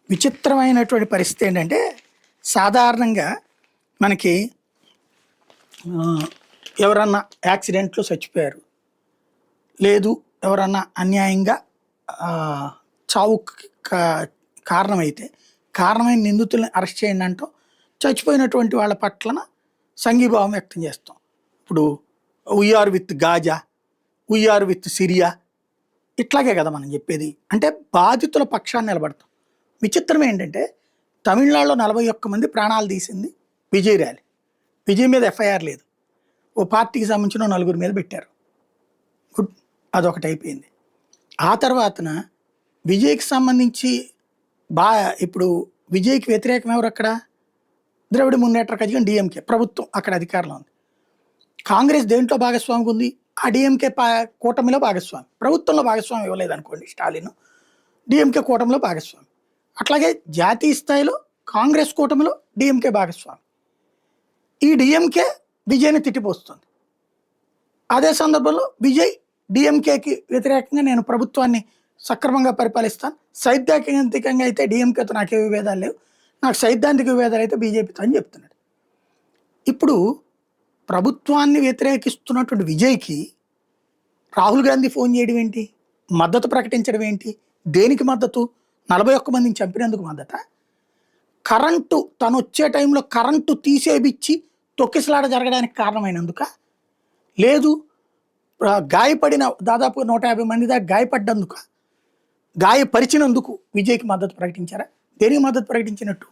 విచిత్రమైనటువంటి పరిస్థితి ఏంటంటే, సాధారణంగా మనకి ఎవరన్నా యాక్సిడెంట్‌లో చచ్చిపోయారు. లేదు ఎవరన్నా అన్యాయంగా చావుకి కారణమైతే, కారణమైన నిందితుల్ని అరెస్ట్ చేయండి అంటాం. చచ్చిపోయినటువంటి వాళ్ళ పట్లన సంఘీభావం వ్యక్తం చేస్తాం. ఇప్పుడు 'we are with Gaza', 'we are with Syria' ఇట్లాగే కదా మనం చెప్పేది. అంటే బాధితుల పక్షాన్ని నిలబడతాం. విచిత్రం ఏంటంటే, తమిళనాడులో 41 మంది ప్రాణాలు తీసింది విజయ్ ర్యాలీ. విజయ్ మీద ఎఫ్ఐఆర్ లేదు. ఓ పార్టీకి సంబంధించిన నలుగురు మీద పెట్టారు. గుడ్, అదొకటి అయిపోయింది. ఆ తర్వాతన విజయ్కి సంబంధించి ఇప్పుడు విజయ్కి వ్యతిరేకం ఎవరు అక్కడ? ద్రవిడ మున్నేట్ర కజగం డిఎంకే ప్రభుత్వం అక్కడ అధికారంలో ఉంది. కాంగ్రెస్ దేంట్లో భాగస్వామిగా ఉంది? ఆ డిఎంకే కూటమిలో భాగస్వామి. ప్రభుత్వంలో భాగస్వామి ఇవ్వలేదు అనుకోండి స్టాలిన్, డిఎంకే కూటమిలో భాగస్వామి. అట్లాగే జాతీయ స్థాయిలో కాంగ్రెస్ కూటమిలో డిఎంకే భాగస్వామి. ఈ డిఎంకే విజయ్ని తిట్టిపోస్తుంది. అదే సందర్భంలో విజయ్ డిఎంకేకి వ్యతిరేకంగా నేను ప్రభుత్వాన్ని సక్రమంగా పరిపాలిస్తాను, సైద్ధాంతికంగా అయితే డిఎంకేతో నాకే విభేదాలు లేవు, నాకు సైద్ధాంతిక విభేదాలు అయితే బీజేపీతో అని చెప్తున్నాడు. ఇప్పుడు ప్రభుత్వాన్ని వ్యతిరేకిస్తున్నటువంటి విజయ్కి రాహుల్ గాంధీ ఫోన్ చేయడం ఏంటి? మద్దతు ప్రకటించడం ఏంటి? దేనికి మద్దతు? 41 మందిని చంపినందుకు మద్దత? కరెంటు తను వచ్చే టైంలో కరెంటు తీసేపిచ్చి తొక్కిసలాట జరగడానికి కారణమైనందుక? లేదు గాయపడిన దాదాపు 150 మంది దాకా గాయపడ్డందుక? గాయపరిచినందుకు విజయ్కి మద్దతు ప్రకటించారా? దేనికి మద్దతు ప్రకటించినట్టు?